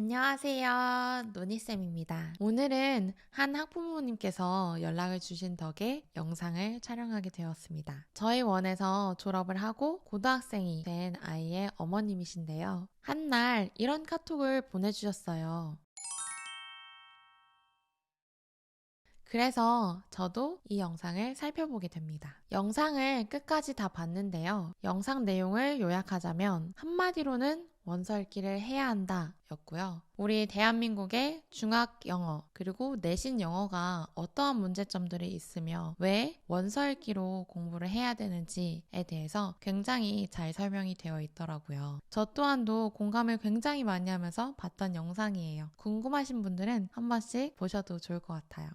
안녕하세요. 노니쌤입니다. 오늘은 한 학부모님께서 연락을 주신 덕에 영상을 촬영하게 되었습니다. 저희 원에서 졸업을 하고 고등학생이 된 아이의 어머님이신데요. 한날 이런 카톡을 보내주셨어요. 그래서 저도 이 영상을 살펴보게 됩니다. 영상을 끝까지 다 봤는데요. 영상 내용을 요약하자면 한마디로는 원서 읽기를 해야 한다 였고요. 우리 대한민국의 중학 영어 그리고 내신 영어가 어떠한 문제점들이 있으며 왜 원서 읽기로 공부를 해야 되는지에 대해서 굉장히 잘 설명이 되어 있더라고요. 저 또한도 공감을 굉장히 많이 하면서 봤던 영상이에요. 궁금하신 분들은 한 번씩 보셔도 좋을 것 같아요.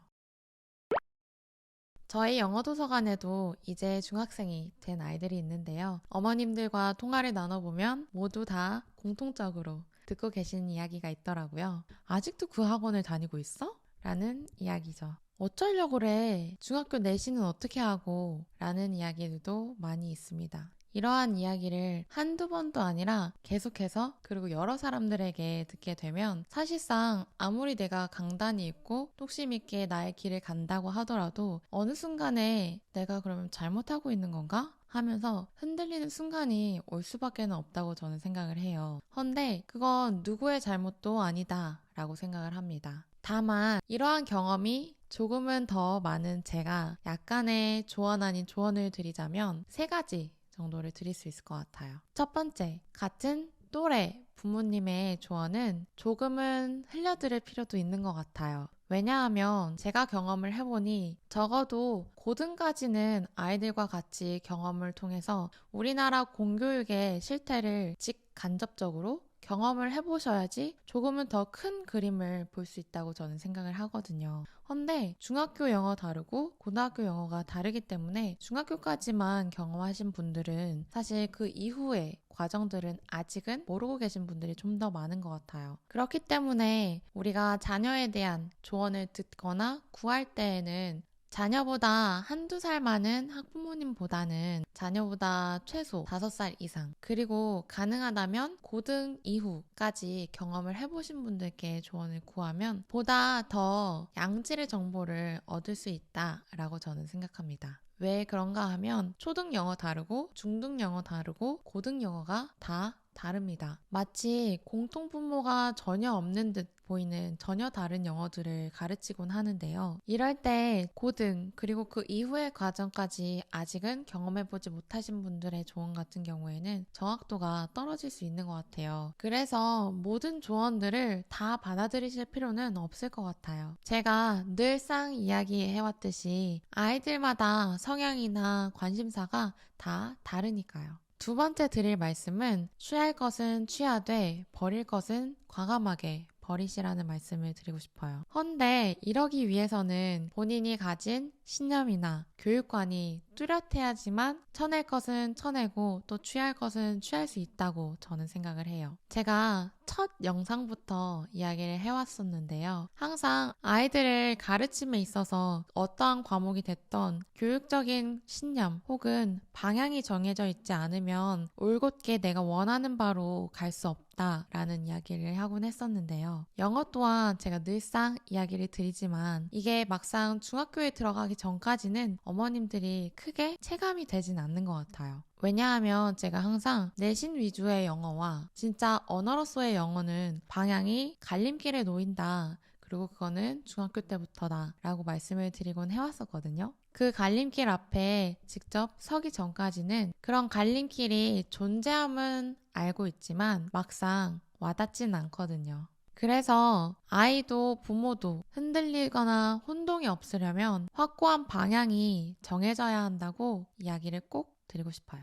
저희 영어도서관에도 이제 중학생이 된 아이들이 있는데요. 어머님들과 통화를 나눠보면 모두 다 공통적으로 듣고 계신 이야기가 있더라고요. 아직도 그 학원을 다니고 있어? 라는 이야기죠. 어쩌려고 그래? 중학교 내신은 어떻게 하고? 라는 이야기들도 많이 있습니다. 이러한 이야기를 한두 번도 아니라 계속해서 그리고 여러 사람들에게 듣게 되면 사실상 아무리 내가 강단이 있고 뚝심 있게 나의 길을 간다고 하더라도 어느 순간에 내가 그러면 잘못하고 있는 건가? 하면서 흔들리는 순간이 올 수밖에 없다고 저는 생각을 해요. 헌데 그건 누구의 잘못도 아니다 라고 생각을 합니다. 다만 이러한 경험이 조금은 더 많은 제가 약간의 조언 아닌 조언을 드리자면 세 가지 정도를 드릴 수 있을 것 같아요. 첫 번째, 같은 또래 부모님의 조언은 조금은 흘려들을 필요도 있는 것 같아요. 왜냐하면 제가 경험을 해보니 적어도 고등까지는 아이들과 같이 경험을 통해서 우리나라 공교육의 실태를 직간접적으로 경험을 해보셔야지 조금은 더 큰 그림을 볼 수 있다고 저는 생각을 하거든요. 헌데 중학교 영어 다르고 고등학교 영어가 다르기 때문에 중학교까지만 경험하신 분들은 사실 그 이후의 과정들은 아직은 모르고 계신 분들이 좀 더 많은 것 같아요. 그렇기 때문에 우리가 자녀에 대한 조언을 듣거나 구할 때에는 자녀보다 한두 살 많은 학부모님보다는 자녀보다 최소 5살 이상 그리고 가능하다면 고등 이후까지 경험을 해보신 분들께 조언을 구하면 보다 더 양질의 정보를 얻을 수 있다라고 저는 생각합니다. 왜 그런가 하면 초등 영어 다르고 중등 영어 다르고 고등 영어가 다 다릅니다. 마치 공통분모가 전혀 없는 듯 보이는 전혀 다른 영어들을 가르치곤 하는데요. 이럴 때 고등 그리고 그 이후의 과정까지 아직은 경험해보지 못하신 분들의 조언 같은 경우에는 정확도가 떨어질 수 있는 것 같아요. 그래서 모든 조언들을 다 받아들이실 필요는 없을 것 같아요. 제가 늘상 이야기해왔듯이 아이들마다 성향이나 관심사가 다 다르니까요. 두 번째 드릴 말씀은 취할 것은 취하되 버릴 것은 과감하게 버리시라는 말씀을 드리고 싶어요. 헌데 이러기 위해서는 본인이 가진 신념이나 교육관이 뚜렷해야지만 쳐낼 것은 쳐내고 또 취할 것은 취할 수 있다고 저는 생각을 해요. 제가 첫 영상부터 이야기를 해왔었는데요. 항상 아이들을 가르침에 있어서 어떠한 과목이 됐던 교육적인 신념 혹은 방향이 정해져 있지 않으면 올곧게 내가 원하는 바로 갈 수 없다라는 이야기를 하곤 했었는데요. 영어 또한 제가 늘상 이야기를 드리지만 이게 막상 중학교에 들어가기 전까지는 어머님들이 크게 체감이 되진 않는 것 같아요. 왜냐하면 제가 항상 내신 위주의 영어와 진짜 언어로서의 영어는 방향이 갈림길에 놓인다. 그리고 그거는 중학교 때부터다 라고 말씀을 드리곤 해왔었거든요. 그 갈림길 앞에 직접 서기 전까지는 그런 갈림길이 존재함은 알고 있지만 막상 와닿진 않거든요. 그래서 아이도 부모도 흔들리거나 혼동이 없으려면 확고한 방향이 정해져야 한다고 이야기를 꼭 드리고 싶어요.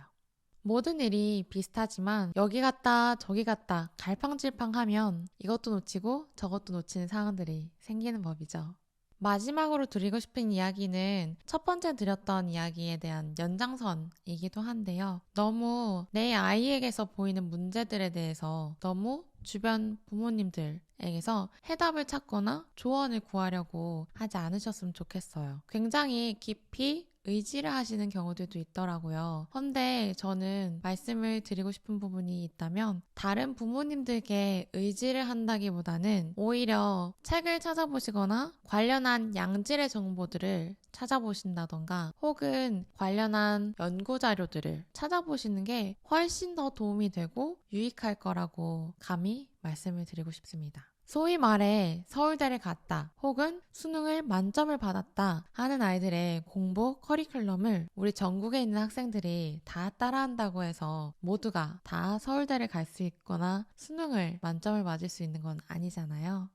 모든 일이 비슷하지만 여기 갔다 저기 갔다 갈팡질팡하면 이것도 놓치고 저것도 놓치는 상황들이 생기는 법이죠. 마지막으로 드리고 싶은 이야기는 첫 번째 드렸던 이야기에 대한 연장선이기도 한데요. 너무 내 아이에게서 보이는 문제들에 대해서 너무 주변 부모님들에게서 해답을 찾거나 조언을 구하려고 하지 않으셨으면 좋겠어요. 굉장히 깊이 의지를 하시는 경우들도 있더라고요. 헌데 저는 말씀을 드리고 싶은 부분이 있다면 다른 부모님들께 의지를 한다기보다는 오히려 책을 찾아보시거나 관련한 양질의 정보들을 찾아보신다던가 혹은 관련한 연구 자료들을 찾아보시는 게 훨씬 더 도움이 되고 유익할 거라고 감히 말씀을 드리고 싶습니다. 소위 말해 서울대를 갔다 혹은 수능을 만점을 받았다 하는 아이들의 공부 커리큘럼을 우리 전국에 있는 학생들이 다 따라한다고 해서 모두가 다 서울대를 갈 수 있거나 수능을 만점을 맞을 수 있는 건 아니잖아요.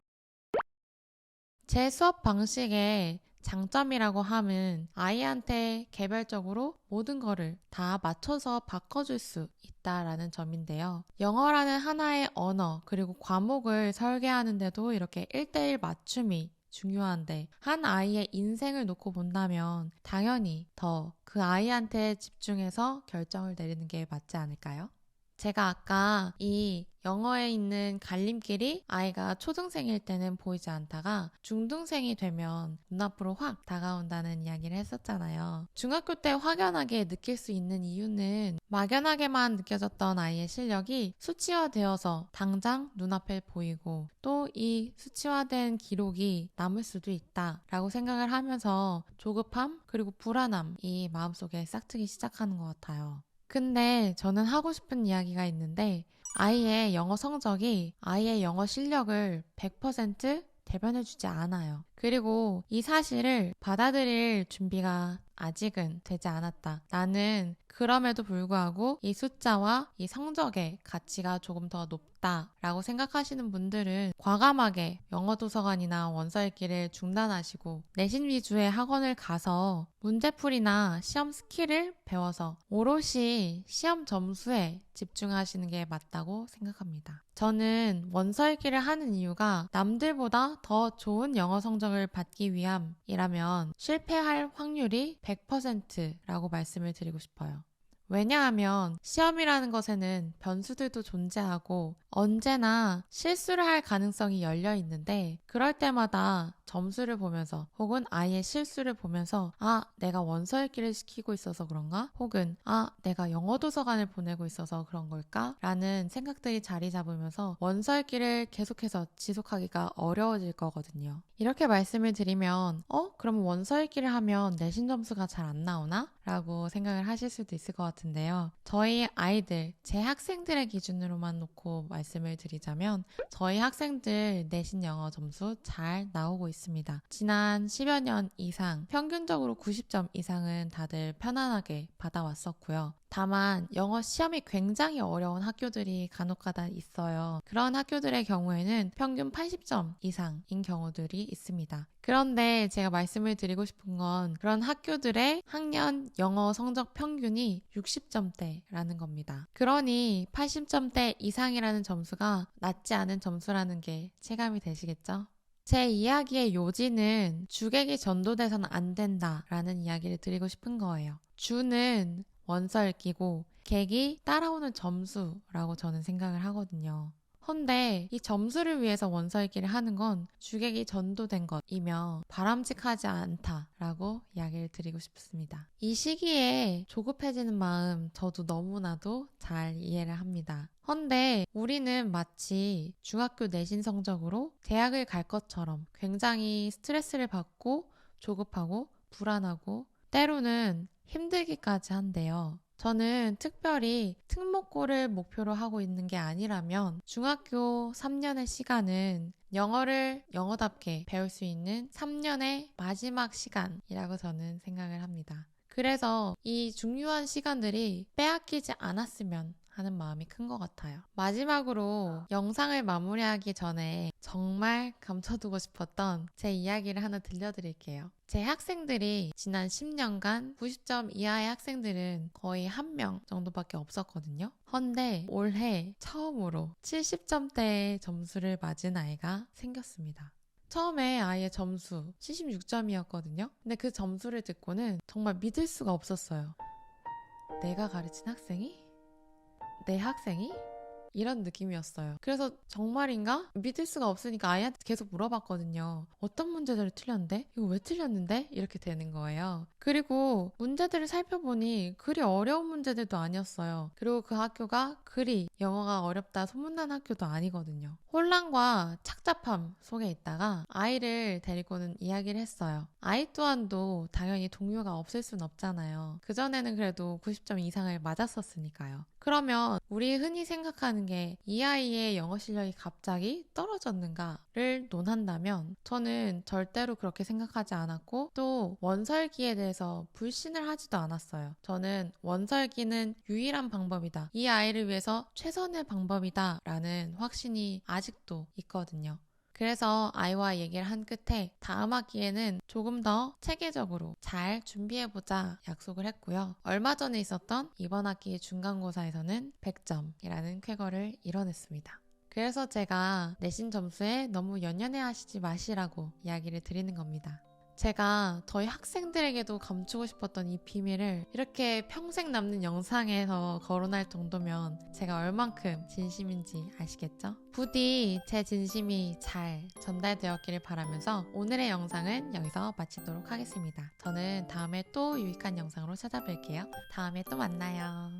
제 수업 방식의 장점이라고 함은 아이한테 개별적으로 모든 거를 다 맞춰서 바꿔줄 수 있다라는 점인데요. 영어라는 하나의 언어 그리고 과목을 설계하는데도 이렇게 1대1 맞춤이 중요한데 한 아이의 인생을 놓고 본다면 당연히 더 그 아이한테 집중해서 결정을 내리는 게 맞지 않을까요? 제가 아까 이 영어에 있는 갈림길이 아이가 초등생일 때는 보이지 않다가 중등생이 되면 눈앞으로 확 다가온다는 이야기를 했었잖아요. 중학교 때 확연하게 느낄 수 있는 이유는 막연하게만 느껴졌던 아이의 실력이 수치화되어서 당장 눈앞에 보이고 또 이 수치화된 기록이 남을 수도 있다라고 생각을 하면서 조급함 그리고 불안함이 마음속에 싹트기 시작하는 것 같아요. 근데 저는 하고 싶은 이야기가 있는데 아이의 영어 성적이 아이의 영어 실력을 100% 대변해주지 않아요. 그리고 이 사실을 받아들일 준비가 아직은 되지 않았다. 나는 그럼에도 불구하고 이 숫자와 이 성적의 가치가 조금 더 높다라고 생각하시는 분들은 과감하게 영어 도서관이나 원서 읽기를 중단하시고 내신 위주의 학원을 가서 문제풀이나 시험 스킬을 배워서 오롯이 시험 점수에 집중하시는 게 맞다고 생각합니다. 저는 원서 읽기를 하는 이유가 남들보다 더 좋은 영어 성적을 받기 위함이라면 실패할 확률이 100%라고 말씀을 드리고 싶어요. 왜냐하면 시험이라는 것에는 변수들도 존재하고 언제나 실수를 할 가능성이 열려 있는데 그럴 때마다 점수를 보면서 혹은 아이의 실수를 보면서 내가 원서 읽기를 시키고 있어서 그런가? 혹은 내가 영어 도서관을 보내고 있어서 그런 걸까? 라는 생각들이 자리 잡으면서 원서 읽기를 계속해서 지속하기가 어려워질 거거든요. 이렇게 말씀을 드리면 그럼 원서 읽기를 하면 내신 점수가 잘 안 나오나? 라고 생각을 하실 수도 있을 것 같은데요. 저희 아이들, 제 학생들의 기준으로만 놓고 말씀을 드리자면 저희 학생들 내신 영어 점수 잘 나오고 있습니다. 지난 10여 년 이상 평균적으로 90점 이상은 다들 편안하게 받아왔었고요. 다만 영어 시험이 굉장히 어려운 학교들이 간혹가다 있어요. 그런 학교들의 경우에는 평균 80점 이상인 경우들이 있습니다. 그런데 제가 말씀을 드리고 싶은 건 그런 학교들의 학년 영어 성적 평균이 60점대라는 겁니다. 그러니 80점대 이상이라는 점수가 낮지 않은 점수라는 게 체감이 되시겠죠? 제 이야기의 요지는 주객이 전도돼서는 안 된다라는 이야기를 드리고 싶은 거예요. 주는 원서 읽기고 객이 따라오는 점수라고 저는 생각을 하거든요. 헌데 이 점수를 위해서 원서 읽기를 하는 건 주객이 전도된 것이며 바람직하지 않다라고 이야기를 드리고 싶습니다. 이 시기에 조급해지는 마음 저도 너무나도 잘 이해를 합니다. 헌데 우리는 마치 중학교 내신 성적으로 대학을 갈 것처럼 굉장히 스트레스를 받고 조급하고 불안하고 때로는 힘들기까지 한데요. 저는 특별히 특목고를 목표로 하고 있는 게 아니라면 중학교 3년의 시간은 영어를 영어답게 배울 수 있는 3년의 마지막 시간이라고 저는 생각을 합니다. 그래서 이 중요한 시간들이 빼앗기지 않았으면 하는 마음이 큰 것 같아요. 마지막으로 영상을 마무리하기 전에 정말 감춰두고 싶었던 제 이야기를 하나 들려드릴게요. 제 학생들이 지난 10년간 90점 이하의 학생들은 거의 1명 정도밖에 없었거든요. 헌데 올해 처음으로 70점대의 점수를 맞은 아이가 생겼습니다. 처음에 아이의 점수 76점이었거든요. 근데 그 점수를 듣고는 정말 믿을 수가 없었어요. 내가 가르친 학생이? 내 학생이? 이런 느낌이었어요. 그래서 정말인가? 믿을 수가 없으니까 아이한테 계속 물어봤거든요. 어떤 문제들을 틀렸는데? 이거 왜 틀렸는데? 이렇게 되는 거예요. 그리고 문제들을 살펴보니 그리 어려운 문제들도 아니었어요. 그리고 그 학교가 그리 영어가 어렵다 소문난 학교도 아니거든요. 혼란과 착잡함 속에 있다가 아이를 데리고는 이야기를 했어요. 아이 또한도 당연히 동료가 없을 순 없잖아요. 그전에는 그래도 90점 이상을 맞았었으니까요. 그러면 우리 흔히 생각하는 게 이 아이의 영어 실력이 갑자기 떨어졌는가를 논한다면 저는 절대로 그렇게 생각하지 않았고 또 원설기에 대해서 불신을 하지도 않았어요. 저는 원설기는 유일한 방법이다. 이 아이를 위해서 최선의 방법이다 라는 확신이 아직도 있거든요. 그래서 아이와 얘기를 한 끝에 다음 학기에는 조금 더 체계적으로 잘 준비해보자 약속을 했고요. 얼마 전에 있었던 이번 학기 중간고사에서는 100점이라는 쾌거를 이뤄냈습니다. 그래서 제가 내신 점수에 너무 연연해 하시지 마시라고 이야기를 드리는 겁니다. 제가 저희 학생들에게도 감추고 싶었던 이 비밀을 이렇게 평생 남는 영상에서 거론할 정도면 제가 얼만큼 진심인지 아시겠죠? 부디 제 진심이 잘 전달되었기를 바라면서 오늘의 영상은 여기서 마치도록 하겠습니다. 저는 다음에 또 유익한 영상으로 찾아뵐게요. 다음에 또 만나요.